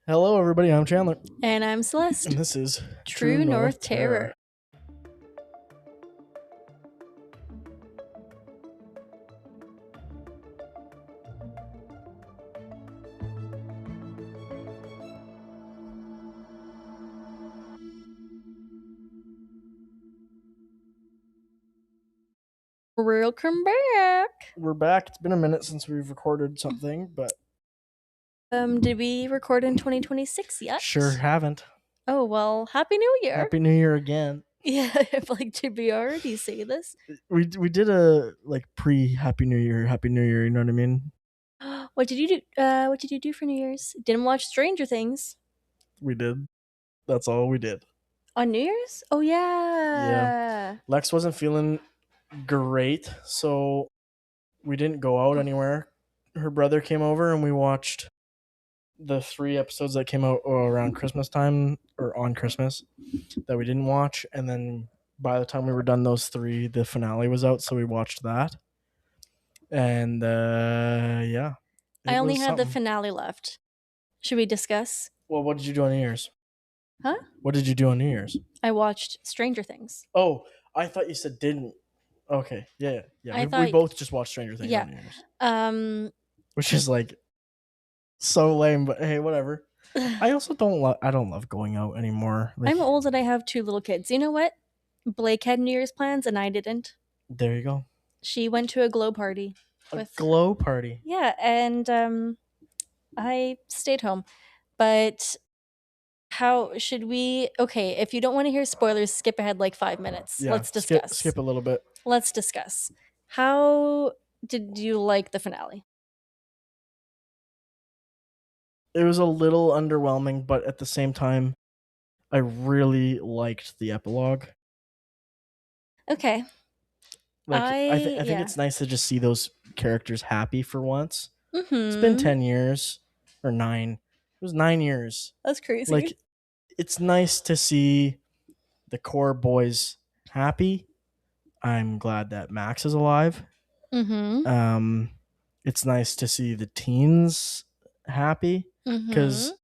Hello, everybody. I'm Chandler, And I'm Celeste. and this is True North Terror. Welcome back. We're back. It's been a minute since we've recorded something, but Did we record in 2026 yet? sure haven't. Oh, well, Happy New Year. Happy New Year again. Yeah, did we already say this? We did a pre Happy New Year, Happy New Year. You know what I mean? What did you do? What did you do for New Year's? Didn't watch Stranger Things We did. That's all we did. on New Year's? Oh yeah. Lex wasn't feeling great, so we didn't go out anywhere. Her brother came over, and we watched the 3 episodes that came out around Christmas time or on Christmas that we didn't watch, and then by the time we were done those 3, the finale was out, so we watched that. And yeah, I only had the finale left. Should we discuss? Well, what did you do on New Year's? Huh? What did you do on New Year's? I watched Stranger Things. Oh, I thought you said didn't. Okay, yeah. We both just watched Stranger Things on New Year's. Which is so lame, but hey, whatever. I also I don't love going out anymore. I'm old and I have 2 little kids. You know what? Blake had New Year's plans and I didn't. There you go. She went to a glow party. Glow party? Yeah, and I stayed home. But how should we... Okay, if you don't want to hear spoilers, skip ahead 5 minutes. Yeah, let's discuss. Skip a little bit. Let's discuss. How did you like the finale? It was a little underwhelming, but at the same time, I really liked the epilogue. Okay. I think it's nice to just see those characters happy for once. Mm-hmm. It's been 10 years or 9. It was 9 years. That's crazy. It's nice to see the core boys happy. I'm glad that Max is alive. Mm-hmm. It's nice to see the teens happy because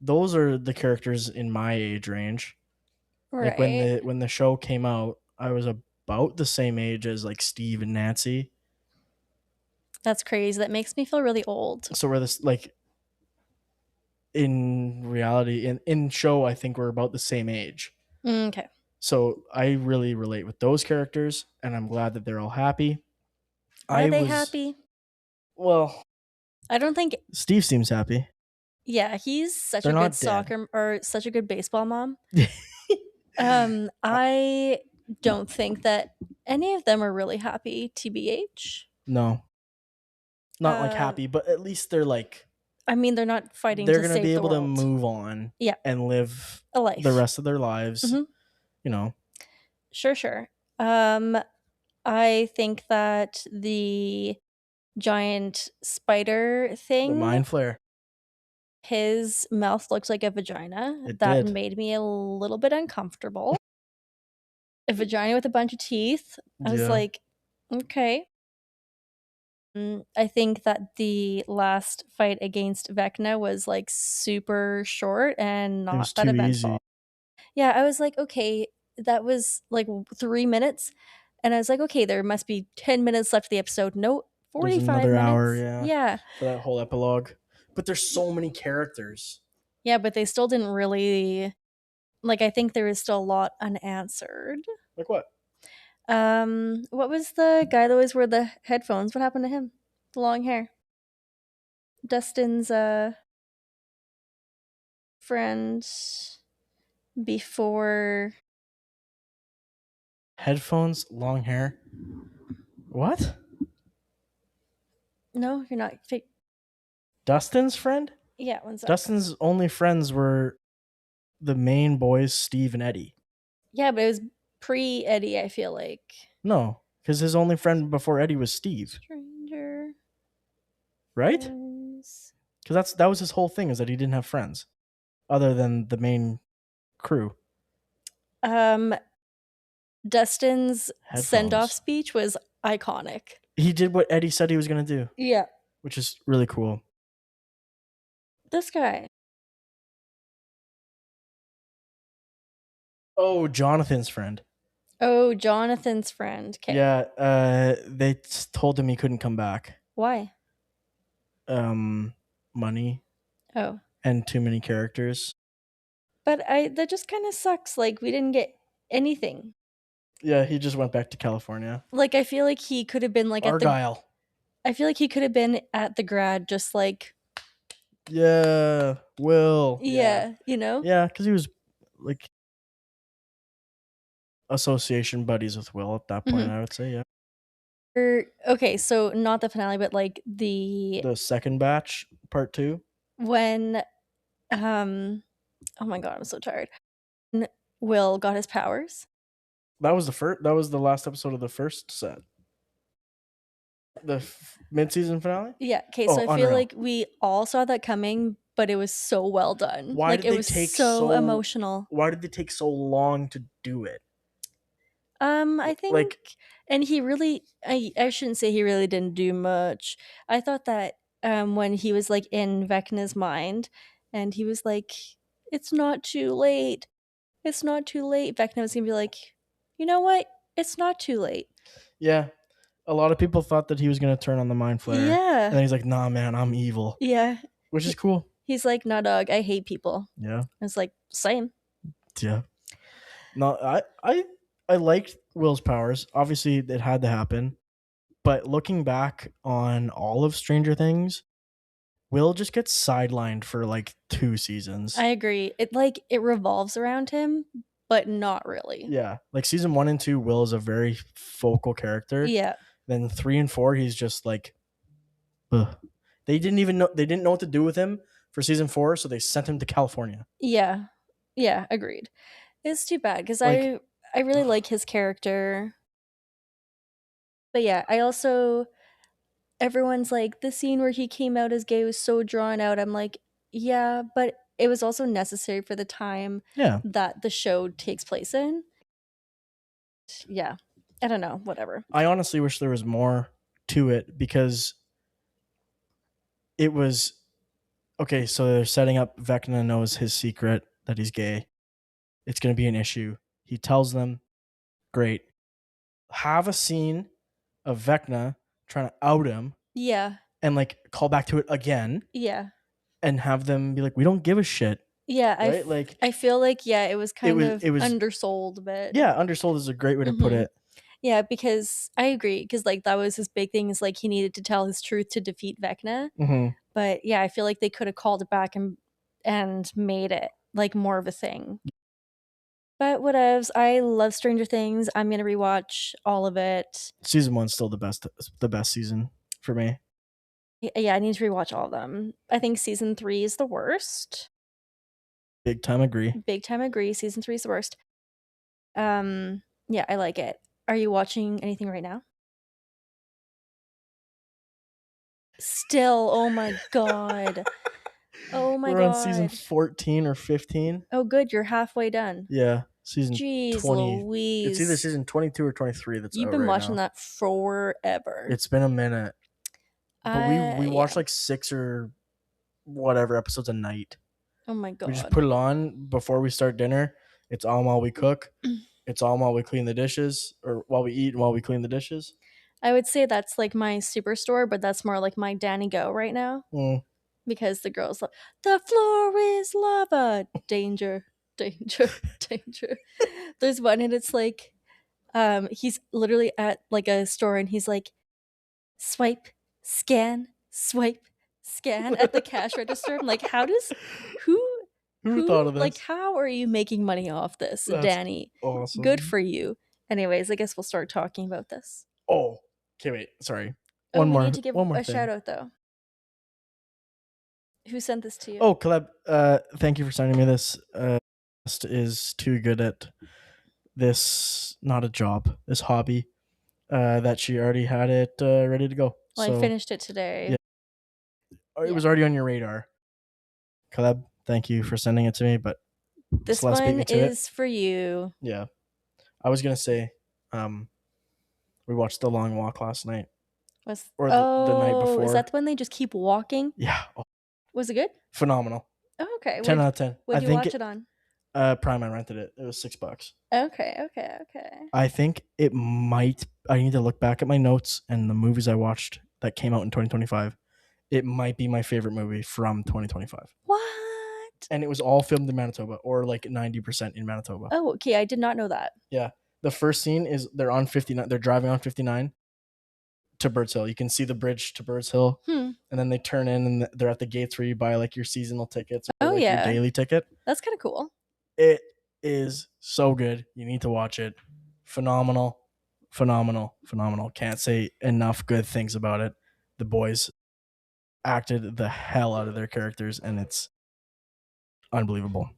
those are the characters in my age range. Right. When the show came out, I was about the same age as Steve and Nancy. That's crazy. That makes me feel really old. So we're this in reality in show, I think we're about the same age. Okay. So I really relate with those characters, and I'm glad that they're all happy. Are they happy? Well, I don't think Steve seems happy. Yeah, he's such a good soccer or such a good baseball mom. I don't think that any of them are really happy, TBH. No. Not happy, but at least they're I mean, they're not fighting they're to going to be able to move on and live a life the rest of their lives. You know. Sure. I think that the giant spider thing, the mind flare, his mouth looked like a vagina. That made me a little bit uncomfortable. A vagina with a bunch of teeth. I was like, okay. I think that the last fight against Vecna was super short and not that eventful. Easy. Yeah, I was like, okay, that was 3 minutes. And I was like, okay, there must be 10 minutes left of the episode. No, 45 minutes. Another hour, yeah. For that whole epilogue. But there's so many characters. Yeah, but they still didn't really... I think there is still a lot unanswered. Like what? What was the guy that always wore the headphones? What happened to him? The long hair. Dustin's friend before... Headphones, long hair. What? No, you're not. Dustin's friend? Yeah, one second. Dustin's only friends were the main boys, Steve and Eddie. Yeah, but it was pre-Eddie, I feel like. No, because his only friend before Eddie was Steve. Stranger. Right? Because that was his whole thing, is that he didn't have friends other than the main crew. Dustin's send-off speech was iconic. He did what Eddie said he was going to do. Yeah. Which is really cool. This guy. Oh, Jonathan's friend. Oh, Jonathan's friend. Okay. Yeah, they told him he couldn't come back. Why? Money. Oh. And too many characters. But that just kind of sucks. Like, we didn't get anything. Yeah, he just went back to California. Like, I feel like he could have been like Argyle. I feel like he could have been at the grad, just like. Yeah, Will. Yeah, you know. Yeah, because he was like association buddies with Will at that point. I would say, yeah. Okay, so not the finale, but like the second batch, part 2. When, oh my god, I'm so tired. When Will got his powers. That was the first. That was the last episode of the first set. The mid-season finale. Yeah. Okay. So I feel like we all saw that coming, but it was so well done. Why like did it they was take so emotional. Why did they take so long to do it? I think like, and he really. I shouldn't say he really didn't do much. I thought that when he was like in Vecna's mind, and he was like, "It's not too late. It's not too late." Vecna was gonna be like, "You know what? It's not too late." Yeah. A lot of people thought that he was going to turn on the Mind Flayer. Yeah. And then he's like, nah, man, I'm evil. Yeah. Which is cool. He's like, nah, dog, I hate people. Yeah. It's like, same. Yeah. No, I liked Will's powers. Obviously, it had to happen. But looking back on all of Stranger Things, Will just gets sidelined for like 2 seasons. I agree. It revolves around him, but not really. Yeah. Like season 1 and 2, Will is a very focal character. Yeah. Then 3 and 4, he's just like, ugh. They didn't know what to do with him for season 4, so they sent him to California. Yeah. Yeah, agreed. It's too bad because I really like his character. But yeah, I also, everyone's like, the scene where he came out as gay was so drawn out. I'm like, yeah, but it was also necessary for the time that the show takes place in. Yeah. I don't know, whatever. I honestly wish there was more to it because it was okay. So they're setting up. Vecna knows his secret that he's gay. It's going to be an issue. He tells them, great. Have a scene of Vecna trying to out him. Yeah. And like call back to it again. Yeah. And have them be like, we don't give a shit. Yeah, right? I feel like it was kind of undersold, but yeah, undersold is a great way to put it. Yeah, because I agree, because like that was his big thing, is like he needed to tell his truth to defeat Vecna. But yeah, I feel like they could have called it back and made it like more of a thing. But whatevs, I love Stranger Things. I'm gonna rewatch all of it. Season 1's still the best season for me. Yeah, I need to rewatch all of them. I think season 3 is the worst. Big time agree. Season 3 is the worst. Yeah, I like it. Are you watching anything right now? Still, oh my god. Oh my god. We're on season 14 or 15. Oh good, you're halfway done. Yeah, season Jeez 20. Louise. It's either season 22 or 23 that's You've been watching that forever. It's been a minute. But we watch like 6 or whatever episodes a night. Oh my god. We just put it on before we start dinner. It's on while we cook. It's on while we clean the dishes, or while we eat and while we clean the dishes. I would say that's like my superstore, but that's more like my Danny Go right now. Because the girls like, the floor is lava. Danger, danger, danger. There's one and it's like, he's literally at like a store and he's like, swipe, scan, swipe, scan at the cash register. I'm like, who thought of this? Like, how are you making money off this, That's Danny? awesome. Good for you. Anyways, I guess we'll start talking about this. Oh, okay, wait. Sorry. We need to give a shout out though. Who sent this to you? Oh, Caleb, thank you for sending me this. Is too good at this, not a job, this hobby, that she already had it ready to go. Well, so, I finished it today. Yeah. It was already on your radar. Caleb, thank you for sending it to me, but this one is for you. Yeah. I was going to say, we watched The Long Walk last night. The night before. Is that the one they just keep walking? Yeah. Was it good? Phenomenal. Oh, okay. 10 out of 10. What did you watch it on? Prime, I rented it. It was $6. Okay. I think it might. I need to look back at my notes and the movies I watched that came out in 2025. It might be my favorite movie from 2025. What? And it was all filmed in Manitoba, or like 90% in Manitoba. Oh, okay. I did not know that. Yeah. The first scene is they're on 59. They're driving on 59 to Birds Hill. You can see the bridge to Birds Hill. And then they turn in and they're at the gates where you buy like your seasonal tickets or like your daily ticket. That's kind of cool. It is so good. You need to watch it. Phenomenal. Can't say enough good things about it. The boys acted the hell out of their characters and it's unbelievable.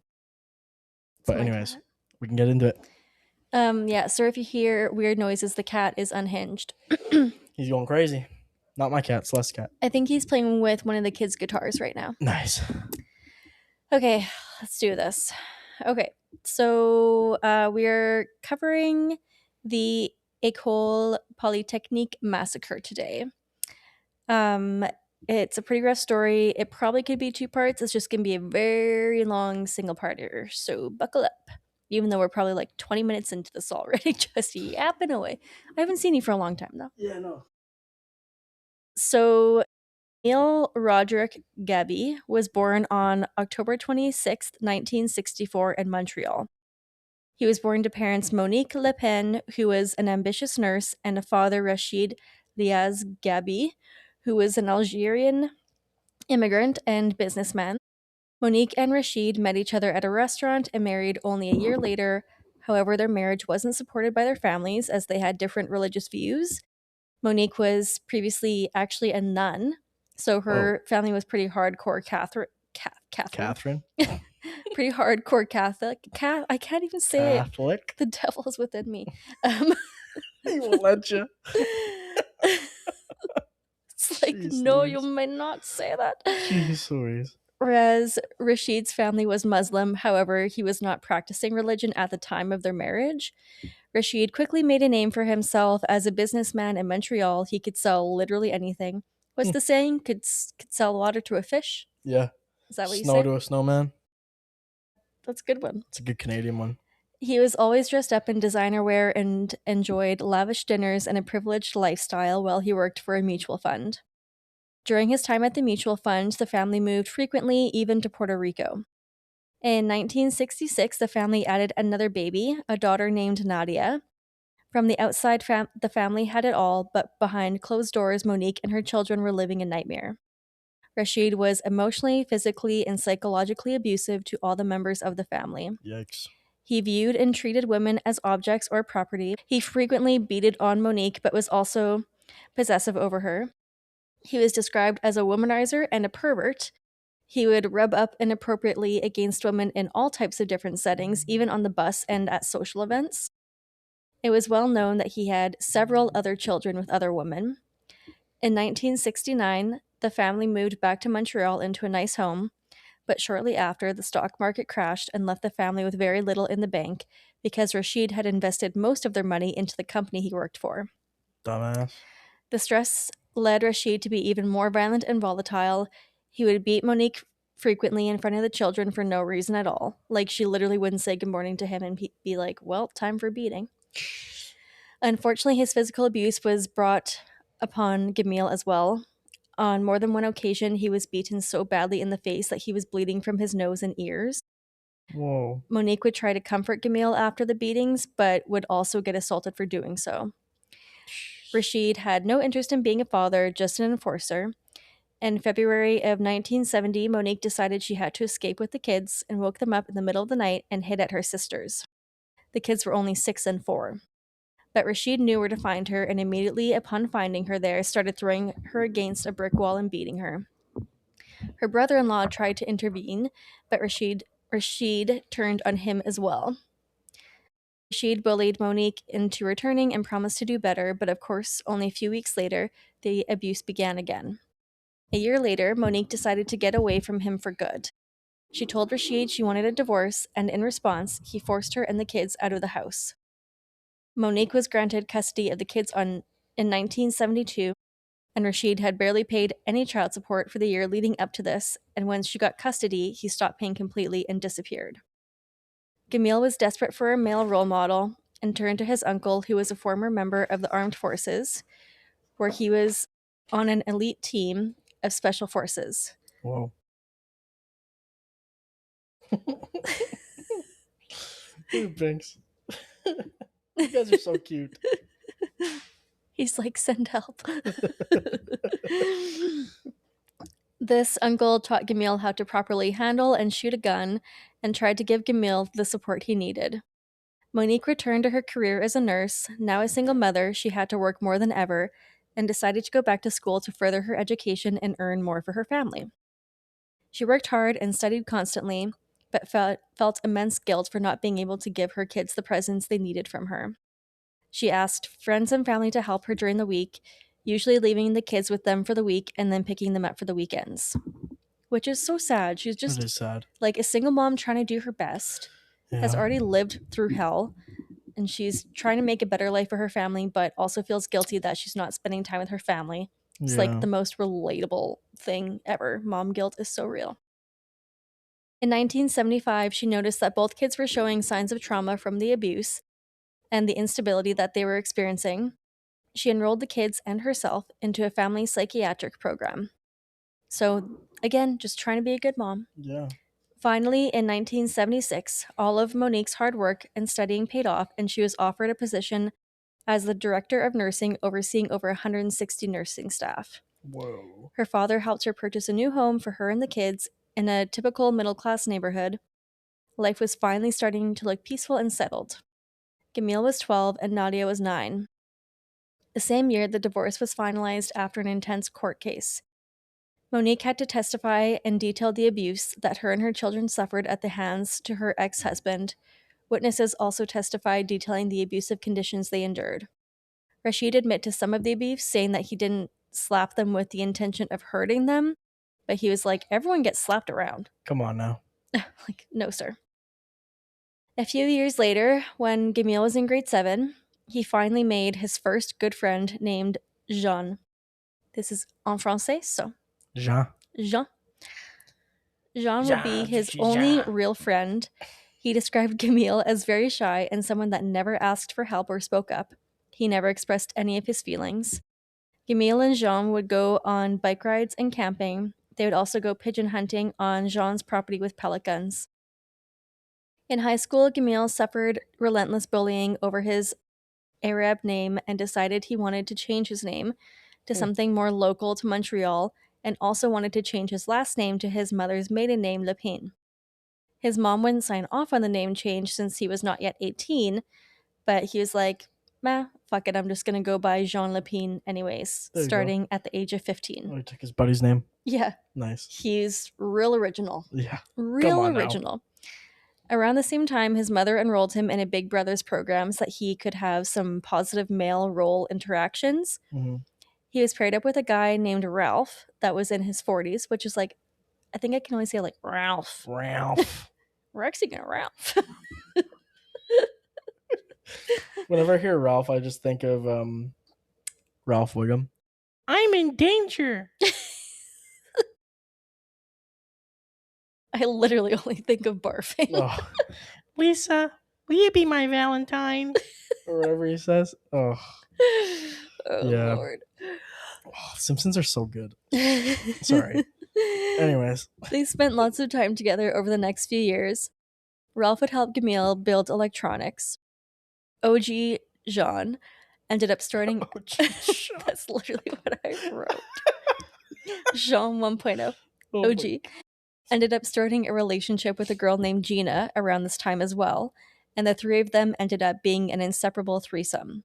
But anyways, we can get into it. Yeah, sir, if you hear weird noises, the cat is unhinged. He's going crazy. Not my cat, Celeste's cat. I think he's playing with one of the kids' guitars right now. Nice. Okay, let's do this. Okay, so we're covering the École Polytechnique Massacre today. It's a pretty rough story. It probably could be 2 parts. It's just going to be a very long single-parter, so buckle up. Even though we're probably like 20 minutes into this already, just yapping away. I haven't seen you for a long time, though. Yeah, no. So, Gamil Rodrik Gabi was born on October 26th, 1964 in Montreal. He was born to parents Monique Le Pen, who was an ambitious nurse, and a father, Rachid Liaz Gabi, who was an Algerian immigrant and businessman. Monique and Rachid met each other at a restaurant and married only a year later. However, their marriage wasn't supported by their families as they had different religious views. Monique was previously actually a nun, so her family was pretty hardcore Catholic. Catherine? Pretty hardcore Catholic. I can't even say Catholic? It. The devil's within me. He won't let you. It's like, jeez, no, Louise. You might not say that. Jeez Louise. Whereas Rashid's family was Muslim, however, he was not practicing religion at the time of their marriage. Rashid quickly made a name for himself as a businessman in Montreal. He could sell literally anything. What's the saying? Could sell water to a fish? Yeah. Is that what you say? Snow to a snowman? That's a good one. It's a good Canadian one. He was always dressed up in designer wear and enjoyed lavish dinners and a privileged lifestyle while he worked for a mutual fund. During his time at the mutual fund, the family moved frequently, even to Puerto Rico. In 1966, the family added another baby, a daughter named Nadia. From the outside, the family had it all, but behind closed doors, Monique and her children were living a nightmare. Rashid was emotionally, physically, and psychologically abusive to all the members of the family. Yikes. He viewed and treated women as objects or property. He frequently beated on Monique, but was also possessive over her. He was described as a womanizer and a pervert. He would rub up inappropriately against women in all types of different settings, even on the bus and at social events. It was well known that he had several other children with other women. In 1969, the family moved back to Montreal into a nice home, but shortly after, the stock market crashed and left the family with very little in the bank because Rashid had invested most of their money into the company he worked for. Dumbass. The stress led Rashid to be even more violent and volatile. He would beat Monique frequently in front of the children for no reason at all. Like, she literally wouldn't say good morning to him and be like, well, time for beating. Unfortunately, his physical abuse was brought upon Gamil as well. On more than one occasion, he was beaten so badly in the face that he was bleeding from his nose and ears. Whoa. Monique would try to comfort Gamil after the beatings, but would also get assaulted for doing so. Rashid had no interest in being a father, just an enforcer. In February of 1970, Monique decided she had to escape with the kids and woke them up in the middle of the night and hid at her sister's. The kids were only 6 and 4. But Rashid knew where to find her, and immediately upon finding her there, started throwing her against a brick wall and beating her. Her brother-in-law tried to intervene, but Rashid turned on him as well. Rashid bullied Monique into returning and promised to do better, but of course, only a few weeks later, the abuse began again. A year later, Monique decided to get away from him for good. She told Rashid she wanted a divorce, and in response, he forced her and the kids out of the house. Monique was granted custody of the kids in 1972, and Rashid had barely paid any child support for the year leading up to this, and when she got custody, he stopped paying completely and disappeared. Gamil was desperate for a male role model and turned to his uncle, who was a former member of the armed forces, where he was on an elite team of special forces. Whoa. Thanks. You guys are so cute. He's like, send help. This uncle taught Gamil how to properly handle and shoot a gun and tried to give Gamil the support he needed. Monique returned to her career as a nurse. Now a single mother, she had to work more than ever and decided to go back to school to further her education and earn more for her family. She worked hard and studied constantly, but felt immense guilt for not being able to give her kids the presents they needed from her. She asked friends and family to help her during the week, usually leaving the kids with them for the week and then picking them up for the weekends. Which is so sad. She's just sad. Like a single mom trying to do her best, has already lived through hell, and she's trying to make a better life for her family, but also feels guilty that she's not spending time with her family. It's like the most relatable thing ever. Mom guilt is so real. In 1975, she noticed that both kids were showing signs of trauma from the abuse and the instability that they were experiencing. She enrolled the kids and herself into a family psychiatric program. So, again, just trying to be a good mom. Yeah. Finally, in 1976, all of Monique's hard work and studying paid off, and she was offered a position as the director of nursing, overseeing over 160 nursing staff. Whoa. Her father helped her purchase a new home for her and the kids in a typical middle-class neighborhood. Life was finally starting to look peaceful and settled. Gamil was 12 and Nadia was 9. The same year, the divorce was finalized after an intense court case. Monique had to testify and detail the abuse that her and her children suffered at the hands to her ex-husband. Witnesses also testified detailing the abusive conditions they endured. Rashid admitted to some of the abuse, saying that he didn't slap them with the intention of hurting them, but he was like, everyone gets slapped around. Come on now. Like, no, sir. A few years later, when Gamil was in grade 7, he finally made his first good friend named Jean. This is en français, so. Jean. Jean. Jean would be his only real friend. He described Gamil as very shy and someone that never asked for help or spoke up. He never expressed any of his feelings. Gamil and Jean would go on bike rides and camping. They would also go pigeon hunting on Jean's property with pellet guns. In high school, Gamil suffered relentless bullying over his Arab name and decided he wanted to change his name to something more local to Montreal, and also wanted to change his last name to his mother's maiden name, Lepine. His mom wouldn't sign off on the name change since he was not yet 18, but he was like, meh, fuck it, I'm just gonna go by Jean Lepine anyways, starting at the age of 15. Oh, he took his buddy's name? Yeah. Nice. He's real original. Yeah. Real original. Around the same time, his mother enrolled him in a Big Brothers program so that he could have some positive male role interactions. Mm-hmm. He was paired up with a guy named Ralph that was in his 40s, which is like, I think I can only say like Ralph. Ralph. We're actually going to Ralph. Whenever I hear Ralph, I just think of Ralph Wiggum. I'm in danger. I literally only think of barfing. Oh. Lisa, will you be my Valentine? Or whatever he says. Oh. Yeah. Lord. Oh, Simpsons are so good. Sorry. Anyways. They spent lots of time together over the next few years. Ralph would help Gamil build electronics. OG Jean ended up starting... That's literally what I wrote. Jean 1.0. OG. Ended up starting a relationship with a girl named Gina around this time as well, and the three of them ended up being an inseparable threesome.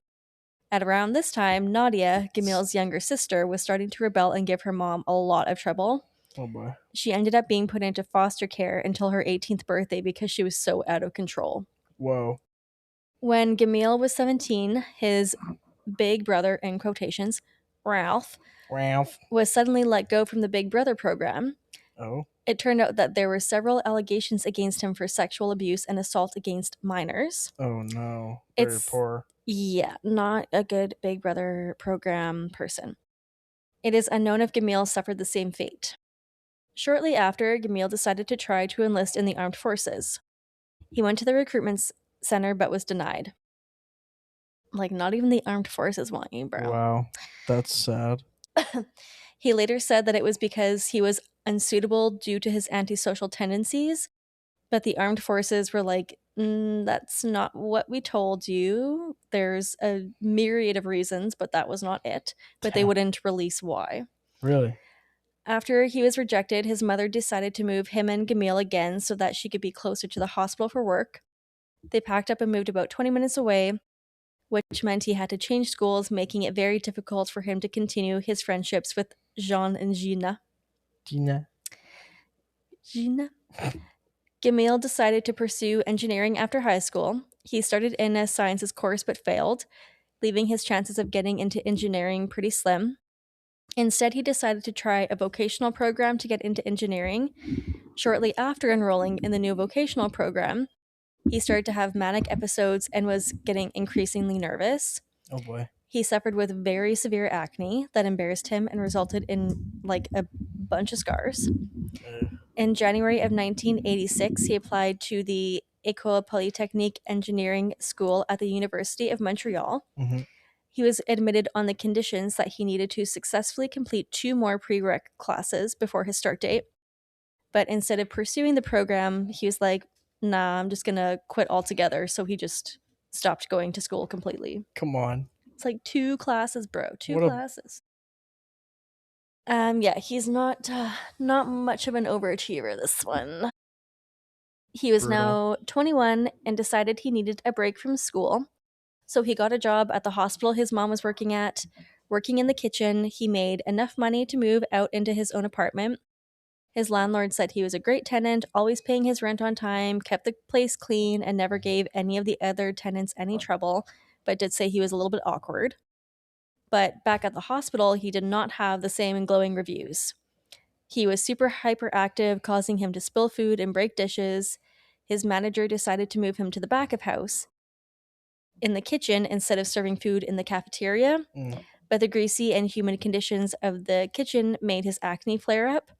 At around this time, Nadia, Gamil's younger sister, was starting to rebel and give her mom a lot of trouble. Oh boy. She ended up being put into foster care until her 18th birthday because she was so out of control. Whoa. When Gamil was 17, his big brother, in quotations, Ralph, was suddenly let go from the Big Brother program. Oh. It turned out that there were several allegations against him for sexual abuse and assault against minors. Oh no. Very poor. Yeah, not a good Big Brother program person. It is unknown if Gamil suffered the same fate. Shortly after, Gamil decided to try to enlist in the armed forces. He went to the recruitment center but was denied. Like, not even the armed forces want you, bro. Wow, that's sad. He later said that it was because he was unsuitable due to his antisocial tendencies, but the armed forces were like, that's not what we told you. There's a myriad of reasons, but that was not it. But they wouldn't release why. Really? After he was rejected, his mother decided to move him and Gamil again so that she could be closer to the hospital for work. They packed up and moved about 20 minutes away, which meant he had to change schools, making it very difficult for him to continue his friendships with Jean and Gina. Gina. Gamil decided to pursue engineering after high school. He started in a sciences course but failed, leaving his chances of getting into engineering pretty slim. Instead, he decided to try a vocational program to get into engineering. Shortly after enrolling in the new vocational program, he started to have manic episodes and was getting increasingly nervous. Oh boy. He suffered with very severe acne that embarrassed him and resulted in like a bunch of scars. In January of 1986, he applied to the École Polytechnique Engineering School at the University of Montreal. Mm-hmm. He was admitted on the conditions that he needed to successfully complete 2 more prereq classes before his start date. But instead of pursuing the program, he was like, nah, I'm just going to quit altogether. So he just stopped going to school completely. Come on. It's like 2 classes, bro. 2 classes. Yeah, he's not much of an overachiever, this one. He was now 21 and decided he needed a break from school. So he got a job at the hospital his mom was working at. Working in the kitchen, he made enough money to move out into his own apartment. His landlord said he was a great tenant, always paying his rent on time, kept the place clean, and never gave any of the other tenants any trouble, but did say he was a little bit awkward. But back at the hospital, he did not have the same glowing reviews. He was super hyperactive, causing him to spill food and break dishes. His manager decided to move him to the back of house in the kitchen instead of serving food in the cafeteria. But the greasy and humid conditions of the kitchen made his acne flare up.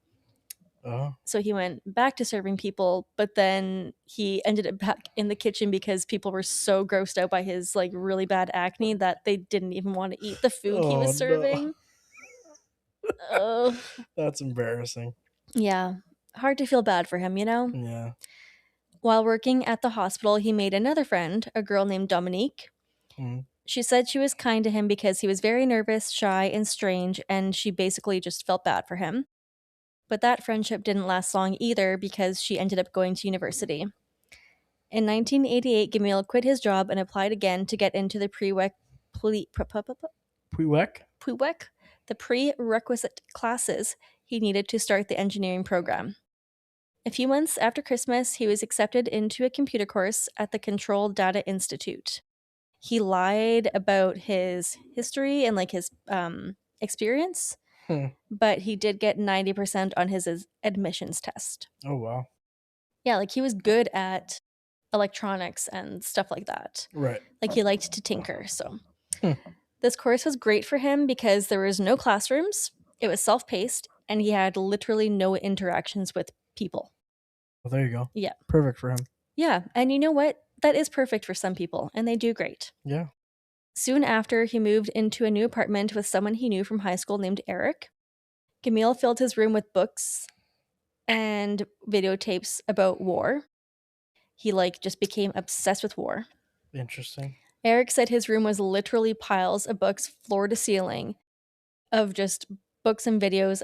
So he went back to serving people, but then he ended up back in the kitchen because people were so grossed out by his like really bad acne that they didn't even want to eat the food he was serving. No. That's embarrassing. Yeah. Hard to feel bad for him, you know? Yeah. While working at the hospital, he made another friend, a girl named Dominique. She said she was kind to him because he was very nervous, shy, and strange, and she basically just felt bad for him. But that friendship didn't last long either because she ended up going to university. In 1988, Gamil quit his job and applied again to get into the the prerequisite classes he needed to start the engineering program. A few months after Christmas, he was accepted into a computer course at the Control Data Institute. He lied about his history and like his experience, but he did get 90% on his admissions test. Oh, wow. Yeah, like he was good at electronics and stuff like that. Right. Like he liked to tinker, so. This course was great for him because there was no classrooms, it was self-paced, and he had literally no interactions with people. Well, there you go. Yeah. Perfect for him. Yeah, and you know what? That is perfect for some people, and they do great. Yeah. Soon after, he moved into a new apartment with someone he knew from high school named Eric. Gamil filled his room with books and videotapes about war. He just became obsessed with war. Interesting. Eric said his room was literally piles of books, floor to ceiling, of just books and videos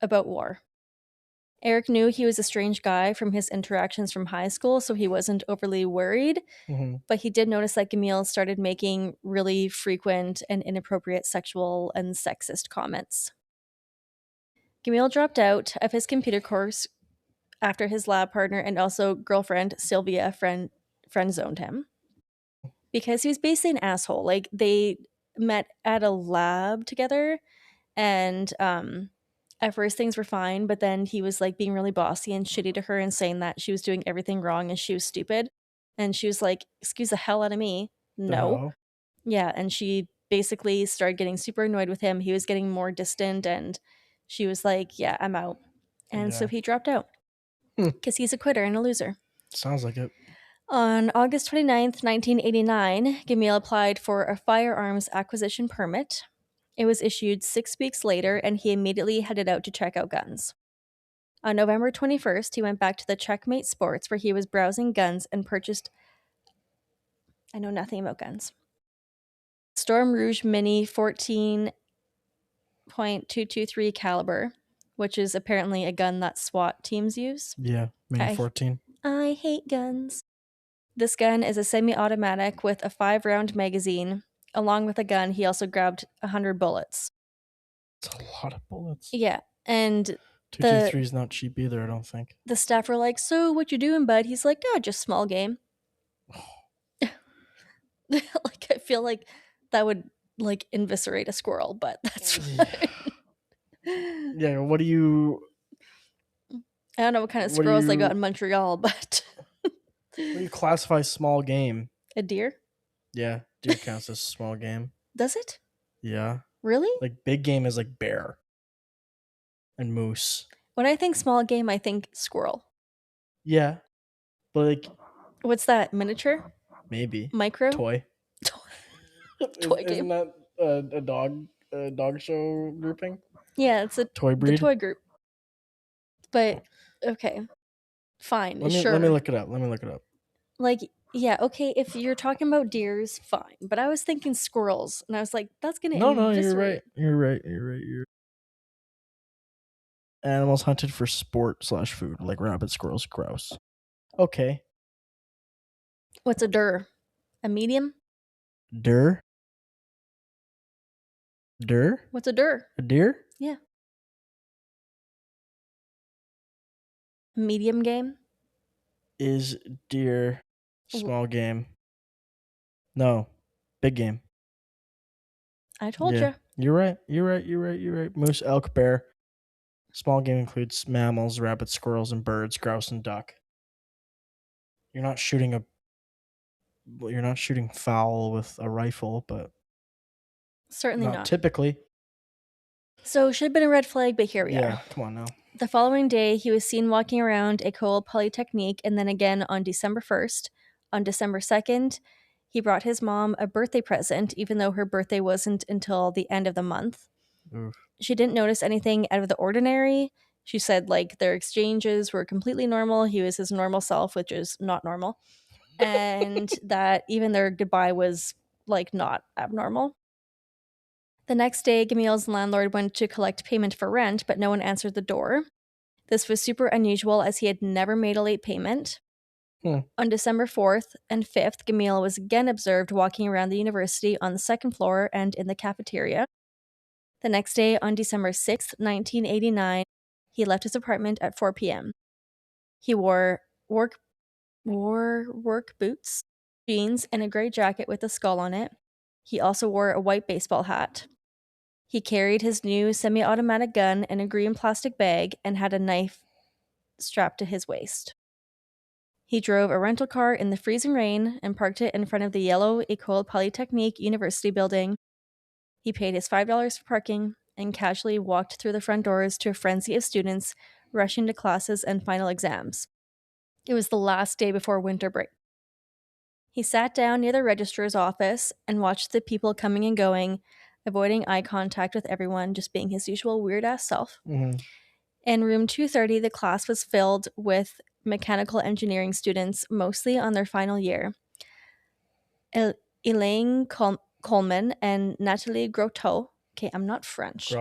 about war. Eric knew he was a strange guy from his interactions from high school, so he wasn't overly worried. But he did notice that Gamil started making really frequent and inappropriate sexual and sexist comments. Gamil dropped out of his computer course after his lab partner and also girlfriend, Sylvia, friend-zoned him. Because he was basically an asshole. Like, they met at a lab together, and at first things were fine, but then he was being really bossy and shitty to her and saying that she was doing everything wrong and she was stupid. And she was like, excuse the hell out of me. No. Yeah, and she basically started getting super annoyed with him. He was getting more distant, and she was like, yeah, I'm out. And so he dropped out because he's a quitter and a loser. Sounds like it. On August 29th, 1989, Gamil applied for a firearms acquisition permit. It was issued 6 weeks later, and he immediately headed out to check out guns. On November 21st, he went back to the Checkmate Sports where he was browsing guns and purchased... I know nothing about guns. Storm Rouge Mini 14.223 caliber, which is apparently a gun that SWAT teams use. Yeah, Mini 14. I hate guns. This gun is a semi-automatic with a 5-round magazine. Along with the gun, he also grabbed 100 bullets. It's a lot of bullets. Yeah, and 223 is not cheap either, I don't think. The staff were like, "So, what you doing, bud?" He's like, "Oh, just small game." Like, I feel like that would like eviscerate a squirrel, but that's fine. Yeah, what do you... I don't know what kind of squirrels they got in Montreal, but... What do you classify small game? A deer? Yeah, deer counts as small game. Does it? Yeah. Really? Like, big game is like bear and moose. When I think small game, I think squirrel. Yeah, but like... What's that, miniature? Maybe. Micro? Toy. Toy game. Isn't that a dog show grouping? Yeah, it's a toy breed. The toy group. But okay, fine. Let me look it up. Like, yeah, okay. If you're talking about deers, fine. But I was thinking squirrels, and I was like, that's gonna. No, you're right. Animals hunted for sport/food, like rabbit, squirrels, grouse. Okay. What's a deer? A medium? Deer? What's a deer? A deer? Yeah. Medium game? Is deer small game? No. Big game. I told you. You're right. Moose, elk, bear. Small game includes mammals, rabbits, squirrels, and birds, grouse, and duck. You're not shooting fowl with a rifle, but certainly not. Typically. So should have been a red flag, but here we are. Yeah, come on now. The following day, he was seen walking around École Polytechnique, and then again on December 1st. On December 2nd, he brought his mom a birthday present, even though her birthday wasn't until the end of the month. Oof. She didn't notice anything out of the ordinary. She said, like, their exchanges were completely normal. He was his normal self, which is not normal. And that even their goodbye was, like, not abnormal. The next day, Gamil's landlord went to collect payment for rent, but no one answered the door. This was super unusual as he had never made a late payment. On December 4th and 5th, Gamil was again observed walking around the university on the second floor and in the cafeteria. The next day, on December 6th, 1989, he left his apartment at 4 p.m. He wore work boots, jeans, and a gray jacket with a skull on it. He also wore a white baseball hat. He carried his new semi-automatic gun in a green plastic bag and had a knife strapped to his waist. He drove a rental car in the freezing rain and parked it in front of the yellow École Polytechnique University building. He paid his $5 for parking and casually walked through the front doors to a frenzy of students rushing to classes and final exams. It was the last day before winter break. He sat down near the registrar's office and watched the people coming and going, avoiding eye contact with everyone, just being his usual weird-ass self. Mm-hmm. In room 230, the class was filled with mechanical engineering students, mostly on their final year. Elaine Coleman and Natalie Grotto, okay, I'm not French,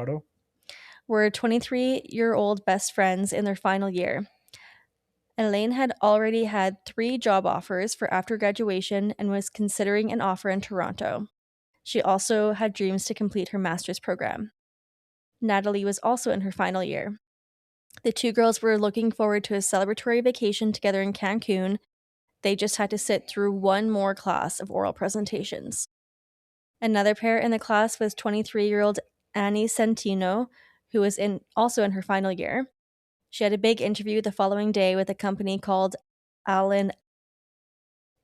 were 23-year-old best friends in their final year. Elaine had already had 3 job offers for after graduation and was considering an offer in Toronto. She also had dreams to complete her master's program. Natalie was also in her final year. The 2 girls were looking forward to a celebratory vacation together in Cancun. They just had to sit through one more class of oral presentations. Another pair in the class was 23-year-old Annie Centino, who was also in her final year. She had a big interview the following day with a company called Allen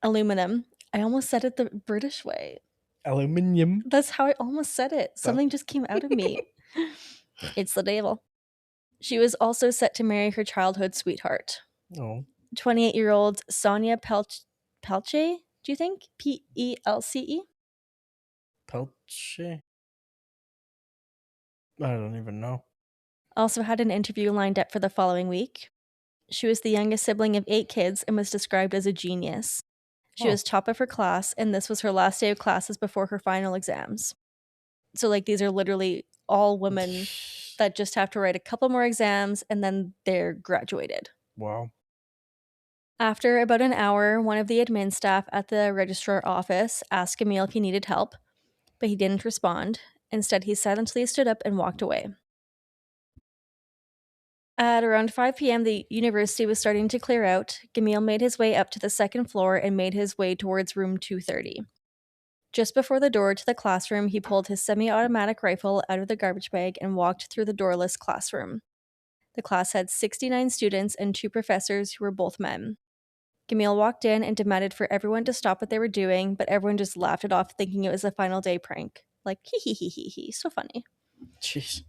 Aluminum. I almost said it the British way. Aluminium. That's how I almost said it. Something just came out of me. It's the devil. She was also set to marry her childhood sweetheart. 28-year-old Sonia Pelche, do you think? Pelce? Pelche? I don't even know. Also had an interview lined up for the following week. She was the youngest sibling of 8 kids and was described as a genius. She was top of her class, and this was her last day of classes before her final exams. So, like, these are literally all women that just have to write a couple more exams, and then they're graduated. Wow. After about an hour, one of the admin staff at the registrar office asked Gamil if he needed help, but he didn't respond. Instead, he silently stood up and walked away. At around 5 p.m., the university was starting to clear out. Gamil made his way up to the second floor and made his way towards room 230. Just before the door to the classroom, he pulled his semi-automatic rifle out of the garbage bag and walked through the doorless classroom. The class had 69 students and 2 professors who were both men. Gamil walked in and demanded for everyone to stop what they were doing, but everyone just laughed it off, thinking it was a final day prank. Like, hee hee hee hee hee, so funny. Jeez.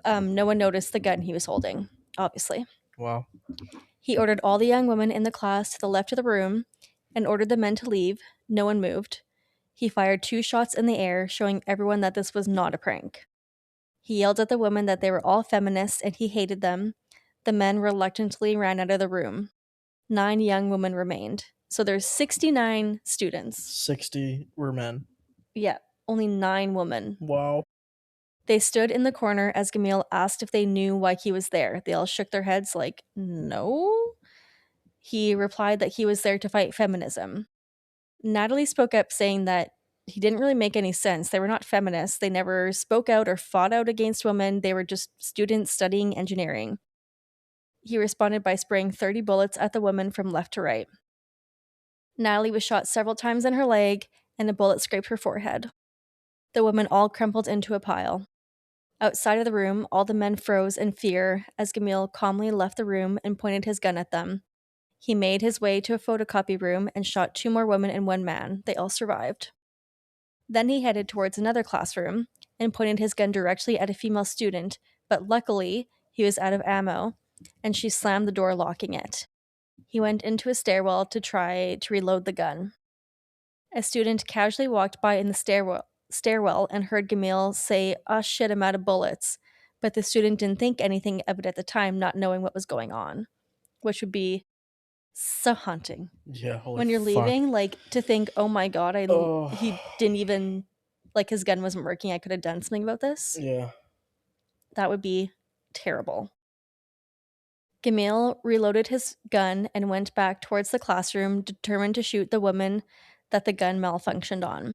No one noticed the gun he was holding, obviously. Wow. He ordered all the young women in the class to the left of the room and ordered the men to leave. No one moved. He fired 2 shots in the air, showing everyone that this was not a prank. He yelled at the women that they were all feminists and he hated them. The men reluctantly ran out of the room. 9 young women remained. So there's 69 students. 60 were men. Yeah, only 9 women. Wow. They stood in the corner as Gamil asked if they knew why he was there. They all shook their heads like, no. He replied that he was there to fight feminism. Natalie spoke up saying that he didn't really make any sense. They were not feminists. They never spoke out or fought out against women. They were just students studying engineering. He responded by spraying 30 bullets at the woman from left to right. Natalie was shot several times in her leg, and a bullet scraped her forehead. The women all crumpled into a pile. Outside of the room, all the men froze in fear as Gamil calmly left the room and pointed his gun at them. He made his way to a photocopy room and shot 2 more women and 1 man. They all survived. Then he headed towards another classroom and pointed his gun directly at a female student, but luckily, he was out of ammo, and she slammed the door, locking it. He went into a stairwell to try to reload the gun. A student casually walked by in the stairwell and heard Gamil say, "Oh shit, I'm out of bullets." But the student didn't think anything of it at the time, not knowing what was going on, which would be so haunting. Yeah, holy when you're fuck. leaving, like, to think, oh my god, he didn't even, like, his gun wasn't working, I could have done something about this. Yeah. That would be terrible. Gamil reloaded his gun and went back towards the classroom, determined to shoot the woman that the gun malfunctioned on.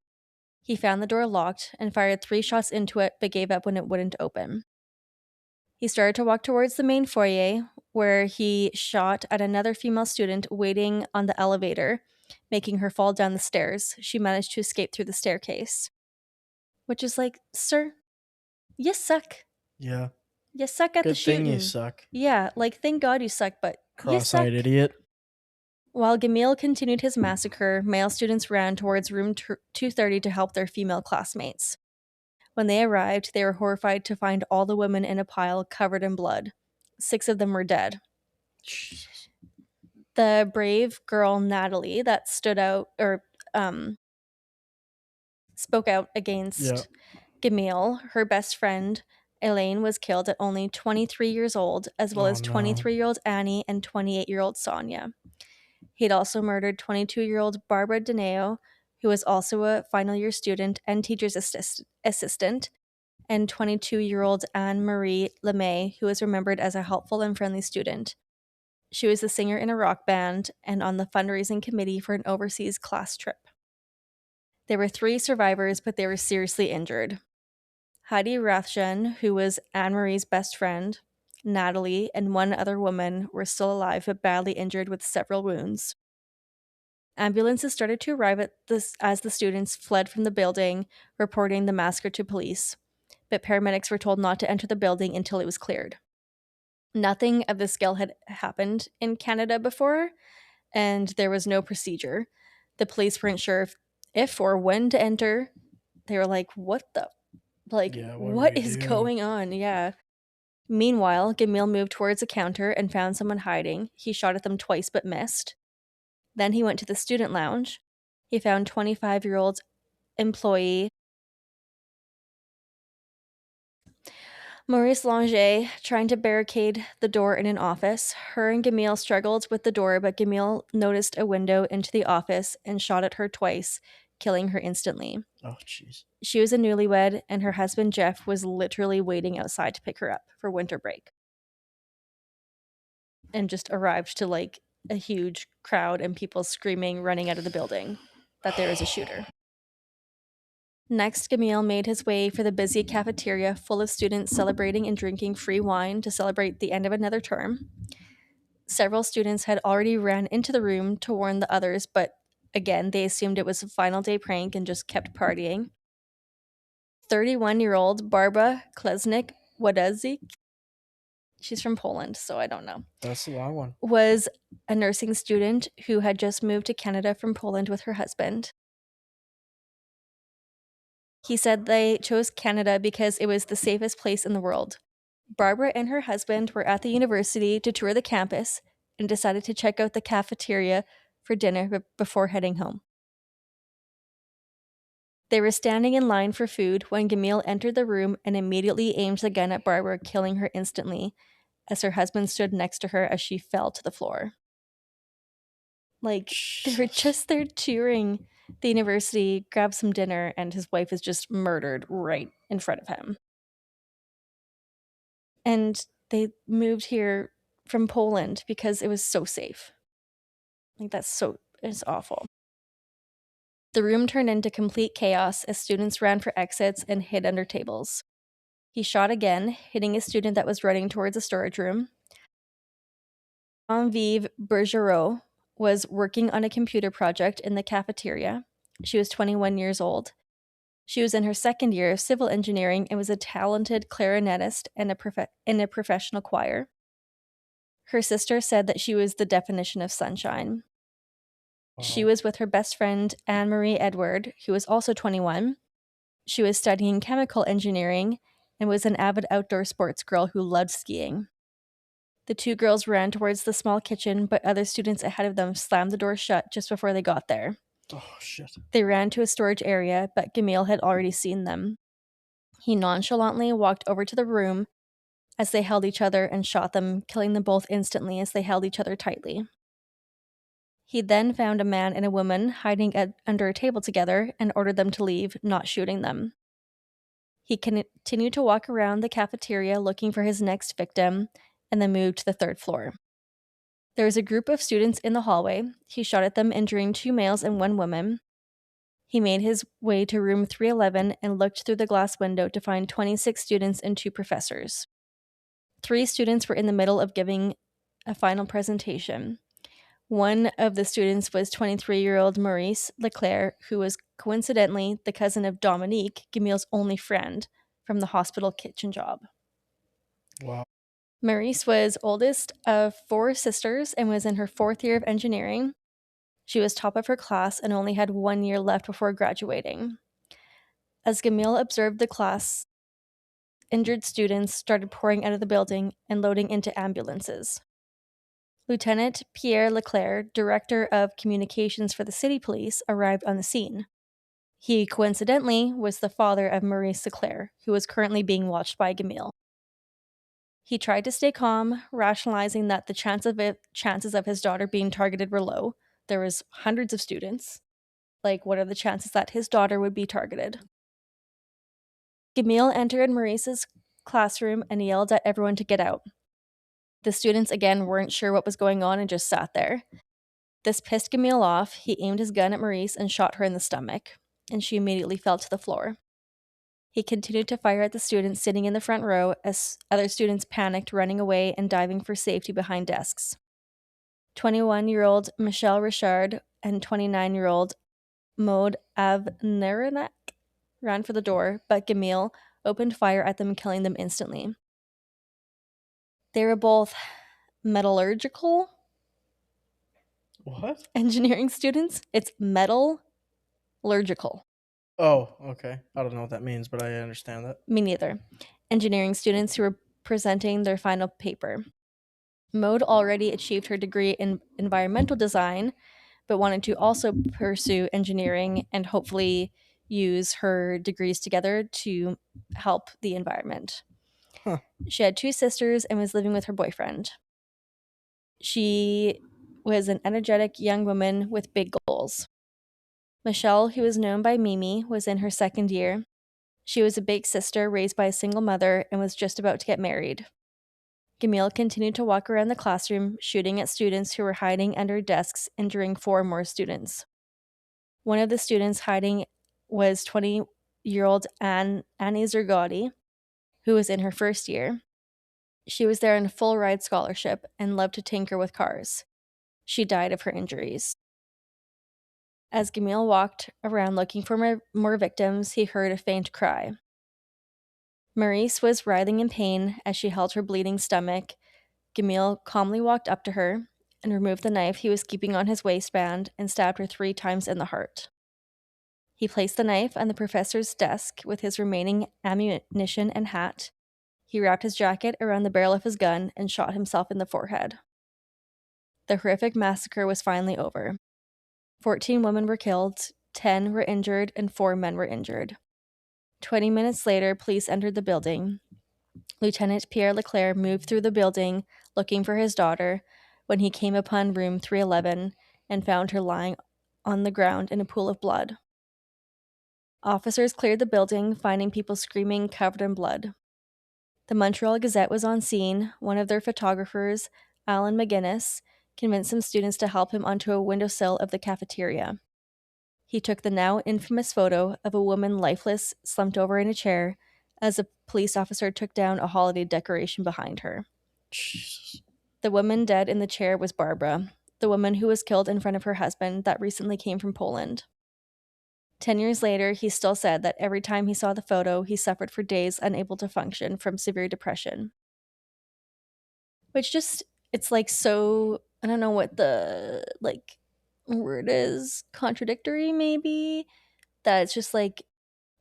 He found the door locked and fired 3 shots into it, but gave up when it wouldn't open. He started to walk towards the main foyer, where he shot at another female student waiting on the elevator, making her fall down the stairs. She managed to escape through the staircase. Which is like, sir, you suck. Yeah. You suck at the shooting. Good thing you suck. Yeah, like, thank God you suck, but you suck. Cross-eyed idiot. While Gamil continued his massacre, male students ran towards room 230 to help their female classmates. When they arrived, they were horrified to find all the women in a pile covered in blood. 6 of them were dead. Jesus. The brave girl Natalie that stood out or spoke out against Gamil, her best friend Elaine was killed at only 23 years old, as well as 23-year-old Annie and 28-year-old Sonia. He'd also murdered 22-year-old Barbara Dineo, who was also a final year student and teacher's assistant, and 22-year-old Anne-Marie LeMay, who was remembered as a helpful and friendly student. She was a singer in a rock band and on the fundraising committee for an overseas class trip. There were 3 survivors, but they were seriously injured. Heidi Rathjen, who was Anne-Marie's best friend, Natalie, and 1 other woman were still alive but badly injured with several wounds. Ambulances started to arrive as the students fled from the building, reporting the massacre to police, but paramedics were told not to enter the building until it was cleared. Nothing of this scale had happened in Canada before, and there was no procedure. The police weren't sure if or when to enter. They were like, what is going on? Yeah. Meanwhile, Gamil moved towards a counter and found someone hiding. He shot at them twice but missed. Then he went to the student lounge. He found 25-year-old employee Maurice Langer trying to barricade the door in an office. Her and Gamil struggled with the door, but Gamil noticed a window into the office and shot at her twice, killing her instantly. Oh, jeez. She was a newlywed, and her husband Jeff was literally waiting outside to pick her up for winter break. And just arrived to like a huge crowd and people screaming, running out of the building that there is a shooter. Next, Gamil made his way for the busy cafeteria full of students celebrating and drinking free wine to celebrate the end of another term. Several students had already ran into the room to warn the others, but again, they assumed it was a final day prank and just kept partying. 31-year-old Barbara Klesnik-Wadzik, she's from Poland, so I don't know. That's a long one. Was a nursing student who had just moved to Canada from Poland with her husband. He said they chose Canada because it was the safest place in the world. Barbara and her husband were at the university to tour the campus and decided to check out the cafeteria for dinner before heading home. They were standing in line for food when Gamil entered the room and immediately aimed the gun at Barbara, killing her instantly, as her husband stood next to her as she fell to the floor. Like, they were just there touring the university, grab some dinner, and his wife is just murdered right in front of him. And they moved here from Poland because it was so safe. Like, it's awful. The room turned into complete chaos as students ran for exits and hid under tables. He shot again, hitting a student that was running towards a storage room. Genevieve Bergerot was working on a computer project in the cafeteria. She was 21 years old. She was in her second year of civil engineering and was a talented clarinetist in a professional choir. Her sister said that she was the definition of sunshine. Wow. She was with her best friend, Anne-Marie Edward, who was also 21. She was studying chemical engineering and was an avid outdoor sports girl who loved skiing. The two girls ran towards the small kitchen, but other students ahead of them slammed the door shut just before they got there. Oh, shit. They ran to a storage area, but Gamil had already seen them. He nonchalantly walked over to the room as they held each other and shot them, killing them both instantly as they held each other tightly. He then found a man and a woman hiding under a table together and ordered them to leave, not shooting them. He continued to walk around the cafeteria looking for his next victim and then moved to the third floor. There was a group of students in the hallway. He shot at them, injuring 2 males and 1 woman. He made his way to room 311 and looked through the glass window to find 26 students and 2 professors. 3 students were in the middle of giving a final presentation. One of the students was 23-year-old Maurice Leclerc, who was coincidentally the cousin of Dominique, Gamil's only friend, from the hospital kitchen job. Wow. Maurice was oldest of 4 sisters and was in her 4th year of engineering. She was top of her class and only had 1 year left before graduating. As Gamil observed the class, injured students started pouring out of the building and loading into ambulances. Lieutenant Pierre Leclerc, director of communications for the city police, arrived on the scene. He coincidentally was the father of Maurice Leclerc, who was currently being watched by Gamil. He tried to stay calm, rationalizing that the chances of his daughter being targeted were low. There was hundreds of students. Like, what are the chances that his daughter would be targeted? Gamil entered Maurice's classroom and yelled at everyone to get out. The students again weren't sure what was going on and just sat there. This pissed Gamil off. He aimed his gun at Maurice and shot her in the stomach, and she immediately fell to the floor. He continued to fire at the students sitting in the front row as other students panicked, running away and diving for safety behind desks. 21-year-old Michelle Richard and 29-year-old Maud Avneranak ran for the door, but Gamil opened fire at them, killing them instantly. They were both metallurgical engineering students. It's metallurgical. Oh, okay. I don't know what that means, but I understand that. Me neither. Engineering students who were presenting their final paper. Maud already achieved her degree in environmental design, but wanted to also pursue engineering and hopefully use her degrees together to help the environment. Huh. She had 2 sisters and was living with her boyfriend. She was an energetic young woman with big goals. Michelle, who was known by Mimi, was in her 2nd year. She was a big sister raised by a single mother and was just about to get married. Gamil continued to walk around the classroom, shooting at students who were hiding under desks, injuring 4 more students. One of the students hiding was 20-year-old Annie Zergotti, who was in her 1st year. She was there on a full ride scholarship and loved to tinker with cars. She died of her injuries. As Gamil walked around looking for more victims, he heard a faint cry. Maurice was writhing in pain as she held her bleeding stomach. Gamil calmly walked up to her and removed the knife he was keeping on his waistband and stabbed her 3 times in the heart. He placed the knife on the professor's desk with his remaining ammunition and hat. He wrapped his jacket around the barrel of his gun and shot himself in the forehead. The horrific massacre was finally over. 14 women were killed, 10 were injured, and 4 men were injured. 20 minutes later, police entered the building. Lieutenant Pierre Leclerc moved through the building looking for his daughter when he came upon room 311 and found her lying on the ground in a pool of blood. Officers cleared the building, finding people screaming, covered in blood. The Montreal Gazette was on scene. One of their photographers, Alan McGuinness, convinced some students to help him onto a windowsill of the cafeteria. He took the now infamous photo of a woman lifeless, slumped over in a chair, as a police officer took down a holiday decoration behind her. Jesus. The woman dead in the chair was Barbara, the woman who was killed in front of her husband that recently came from Poland. 10 years later, he still said that every time he saw the photo, he suffered for days, unable to function from severe depression. Which just, it's like so, I don't know what the, like, word is, contradictory maybe, that it's just like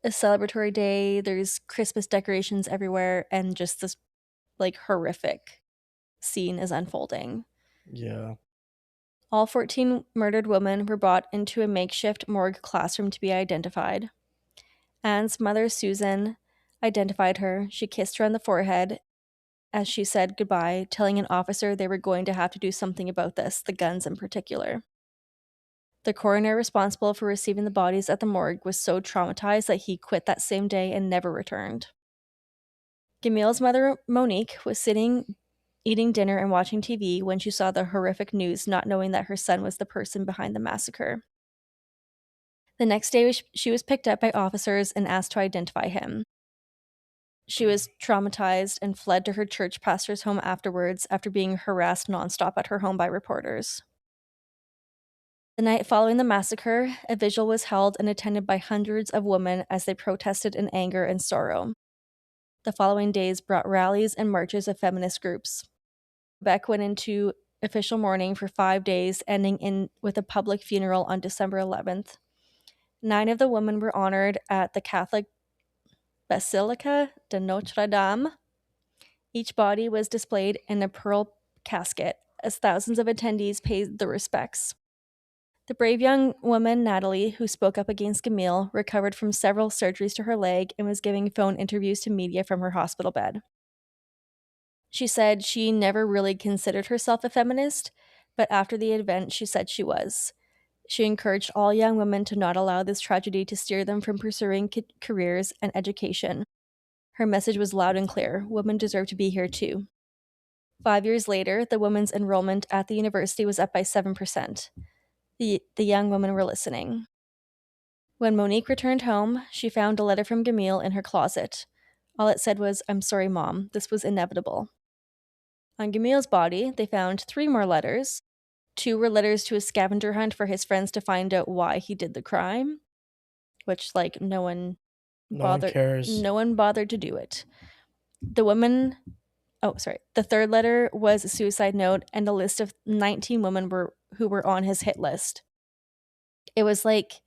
a celebratory day, there's Christmas decorations everywhere, and just this, like, horrific scene is unfolding. Yeah. All 14 murdered women were brought into a makeshift morgue classroom to be identified. Anne's mother, Susan, identified her. She kissed her on the forehead as she said goodbye, telling an officer they were going to have to do something about this, the guns in particular. The coroner responsible for receiving the bodies at the morgue was so traumatized that he quit that same day and never returned. Gamil's mother, Monique, was sitting eating dinner and watching TV when she saw the horrific news, not knowing that her son was the person behind the massacre. The next day, she was picked up by officers and asked to identify him. She was traumatized and fled to her church pastor's home afterwards after being harassed nonstop at her home by reporters. The night following the massacre, a vigil was held and attended by hundreds of women as they protested in anger and sorrow. The following days brought rallies and marches of feminist groups. Quebec went into official mourning for 5 days, ending with a public funeral on December 11th. 9 of the women were honored at the Catholic Basilica de Notre Dame. Each body was displayed in a pearl casket, as thousands of attendees paid their respects. The brave young woman, Natalie, who spoke up against Gamil, recovered from several surgeries to her leg and was giving phone interviews to media from her hospital bed. She said she never really considered herself a feminist, but after the event, she said she was. She encouraged all young women to not allow this tragedy to steer them from pursuing careers and education. Her message was loud and clear: women deserve to be here too. 5 years later, the women's enrollment at the university was up by 7%. The young women were listening. When Monique returned home, she found a letter from Gamil in her closet. All it said was, "I'm sorry, Mom, this was inevitable." On Gamil's body, they found 3 more letters. 2 were letters to a scavenger hunt for his friends to find out why he did the crime, which, like, no one cares. No one bothered to do it. The 3rd letter was a suicide note and a list of 19 women who were on his hit list. It was like,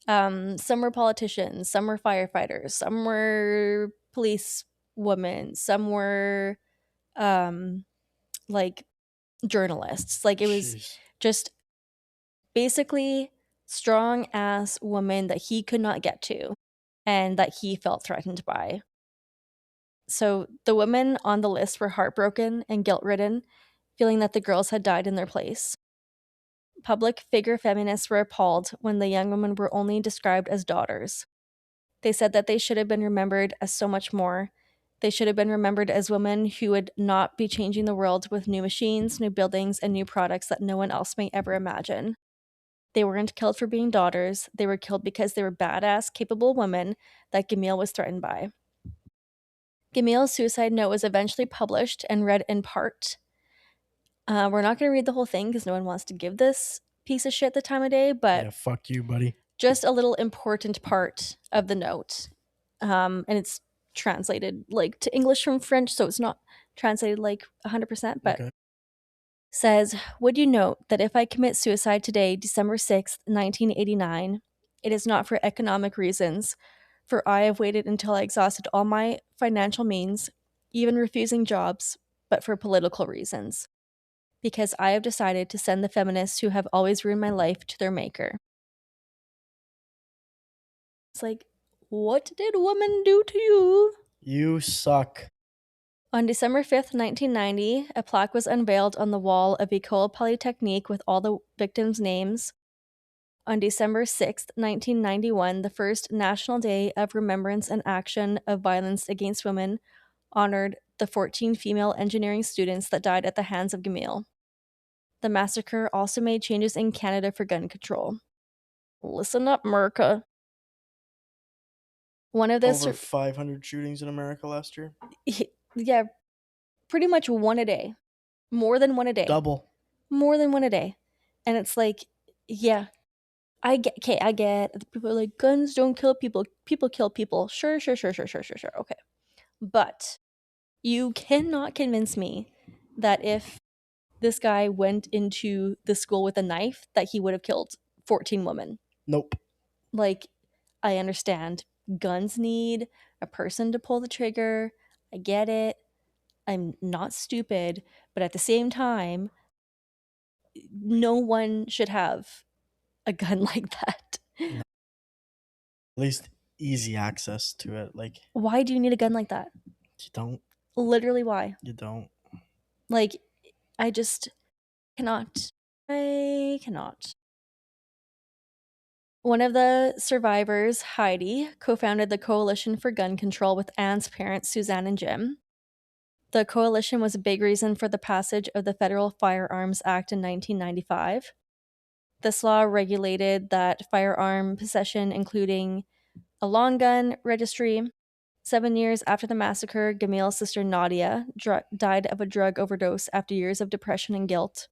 some were politicians, some were firefighters, some were police women, some were like journalists. Like, it was just basically strong ass woman that he could not get to and that he felt threatened by. So the women on the list were heartbroken and guilt-ridden, feeling that the girls had died in their place. Public figure feminists were appalled when the young women were only described as daughters. They said that they should have been remembered as so much more. They should have been remembered as women who would not be changing the world with new machines, new buildings, and new products that no one else may ever imagine. They weren't killed for being daughters. They were killed because they were badass, capable women that Gamil was threatened by. Gamil's suicide note was eventually published and read in part. We're not going to read the whole thing because no one wants to give this piece of shit the time of day, but yeah, fuck you, buddy. Just a little important part of the note. And it's translated like to English from French, so it's not translated like 100%, but okay. Says, would you note that if I commit suicide today, December 6th, 1989, it is not for economic reasons, for I have waited until I exhausted all my financial means, even refusing jobs, but for political reasons. Because I have decided to send the feminists who have always ruined my life to their maker. It's like, what did women do to you? You suck. On December 5th, 1990, a plaque was unveiled on the wall of École Polytechnique with all the victims' names. On December 6th, 1991, the first National Day of Remembrance and Action of Violence Against Women honored the 14 female engineering students that died at the hands of Gamil. The massacre also made changes in Canada for gun control. Listen up, America. One of the over 500 shootings in America last year. Yeah, pretty much one a day. More than one a day. Double. More than one a day. And it's like, yeah, I get, people are like, guns don't kill people, people kill people. Sure. Okay. But you cannot convince me that if this guy went into the school with a knife, that he would have killed 14 women. Nope. Like, I understand guns need a person to pull the trigger. I get it. I'm not stupid. But at the same time, no one should have a gun like that. No. At least easy access to it. Like, why do you need a gun like that? You don't. Literally, why? You don't. Like, I just cannot. I cannot. One of the survivors, Heidi, co-founded the Coalition for Gun Control with Anne's parents, Suzanne and Jim. The coalition was a big reason for the passage of the Federal Firearms Act in 1995. This law regulated that firearm possession, including a long gun registry. 7 years after the massacre, Gamil's sister Nadia died of a drug overdose after years of depression and guilt.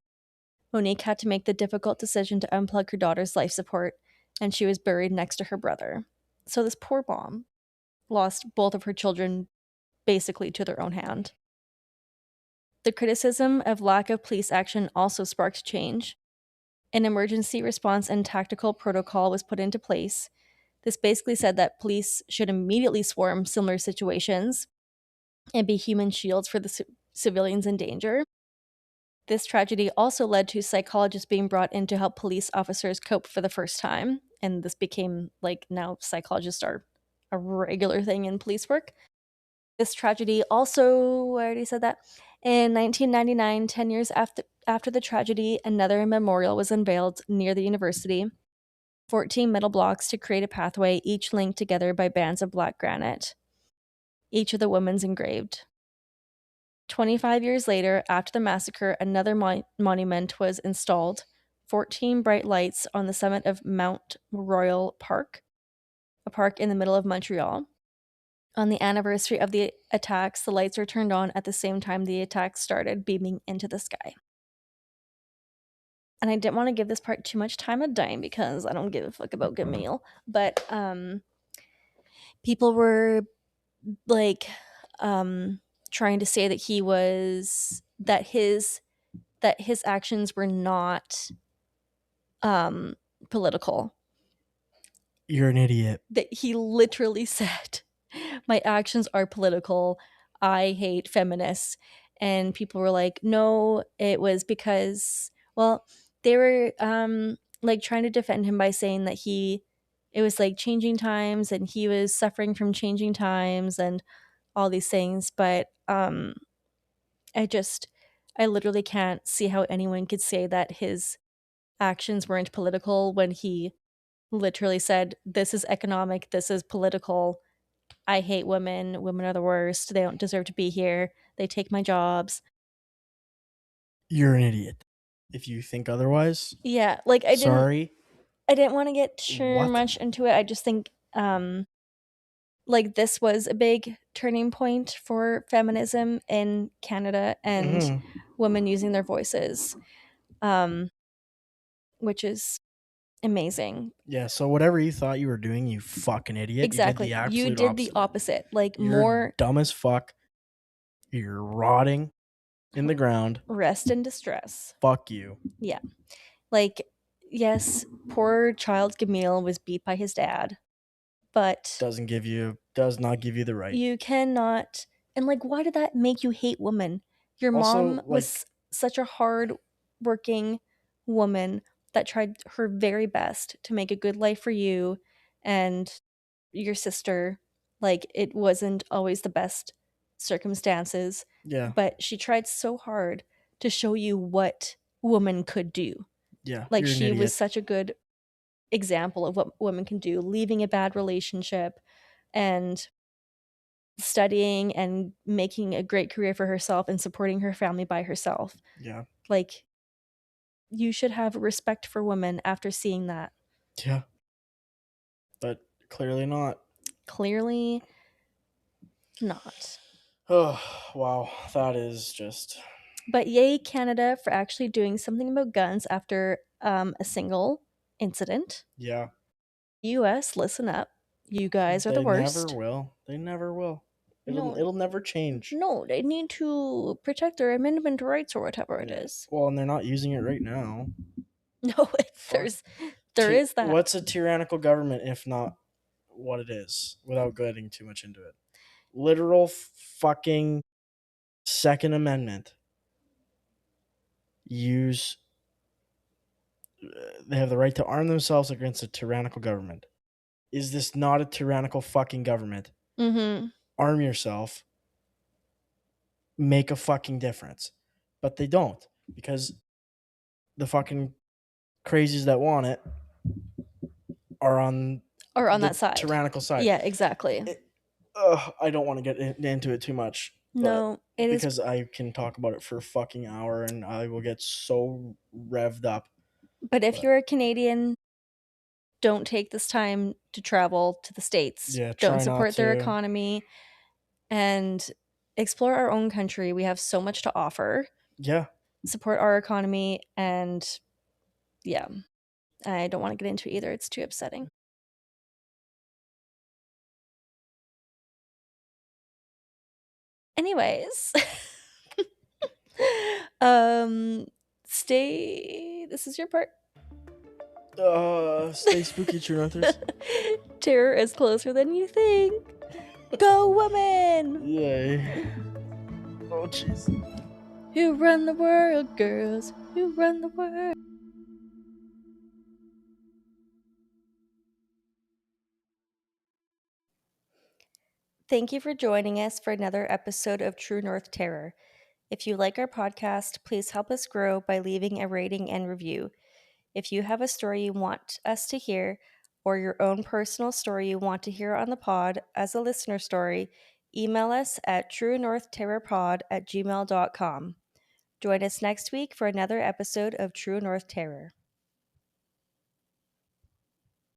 Monique had to make the difficult decision to unplug her daughter's life support, and she was buried next to her brother. So this poor mom lost both of her children basically to their own hand. The criticism of lack of police action also sparked change. An emergency response and tactical protocol was put into place. This basically said that police should immediately swarm similar situations and be human shields for the civilians in danger. This tragedy also led to psychologists being brought in to help police officers cope for the first time. And this became, like, now psychologists are a regular thing in police work. This tragedy also, I already said that, in 1999, 10 years after the tragedy, another memorial was unveiled near the university. 14 metal blocks to create a pathway, each linked together by bands of black granite. Each of the women's engraved. 25 years later, after the massacre, another monument was installed. 14 bright lights on the summit of Mount Royal Park, a park in the middle of Montreal. On the anniversary of the attacks, the lights were turned on at the same time the attacks started, beaming into the sky. And I didn't want to give this part too much time of day because I don't give a fuck about Gamil. But people were like trying to say that he was that his actions were not political. You're an idiot. That he literally said, my actions are political. I hate feminists. And people were like, no, it was because, well, they were like trying to defend him by saying that it was like changing times and he was suffering from changing times and all these things. But I literally can't see how anyone could say that his actions weren't political when he literally said, this is economic, this is political. I hate women. Women are the worst. They don't deserve to be here. They take my jobs. You're an idiot if you think otherwise. Yeah, like I didn't want to get too much into it. I just think like this was a big turning point for feminism in Canada and women using their voices, which is amazing. Yeah, so whatever you thought you were doing, you fucking idiot. Exactly. You did the opposite. Like, you're more dumb as fuck. You're rotting in the ground. Rest in distress. Fuck you. Yeah. Like, yes, poor child Gamil was beat by his dad, but does not give you the right. You cannot. And like, why did that make you hate women? Your Also, mom was such a hard working woman that tried her very best to make a good life for you and your sister. Like, it wasn't always the best circumstances. Yeah. But she tried so hard to show you what woman could do. Yeah. Like, she was such a good example of what women can do, leaving a bad relationship and studying and making a great career for herself and supporting her family by herself. Yeah. Like, you should have respect for women after seeing that. Yeah. But clearly not. Clearly not. Oh, wow. That is just... But yay, Canada, for actually doing something about guns after a single incident. Yeah. US, listen up. You guys are the worst. They never will. It'll never change. No, they need to protect their amendment rights or whatever it is. Well, and they're not using it right now. No, there is that. What's a tyrannical government if not what it is, without getting too much into it? Literal fucking Second Amendment. They have the right to arm themselves against a tyrannical government. Is this not a tyrannical fucking government? Mm-hmm. Arm yourself. Make a fucking difference. But they don't, because the fucking crazies that want it are on that side. Tyrannical side. Yeah, exactly. I don't want to get into it too much. No, it is because I can talk about it for a fucking hour and I will get so revved up. But if you're a Canadian, don't take this time to travel to the States. Yeah, don't support their economy and explore our own country. We have so much to offer. Yeah. Support our economy, and yeah, I don't want to get into it either. It's too upsetting. Anyways, this is your part. Stay spooky, True Northers. Terror is closer than you think. Go women! Yay. Oh, jeez. Who run the world, girls? Who run the world? Thank you for joining us for another episode of True North Terror. If you like our podcast, please help us grow by leaving a rating and review. If you have a story you want us to hear, or your own personal story you want to hear on the pod as a listener story, email us at truenorthterrorpod@gmail.com. Join us next week for another episode of True North Terror.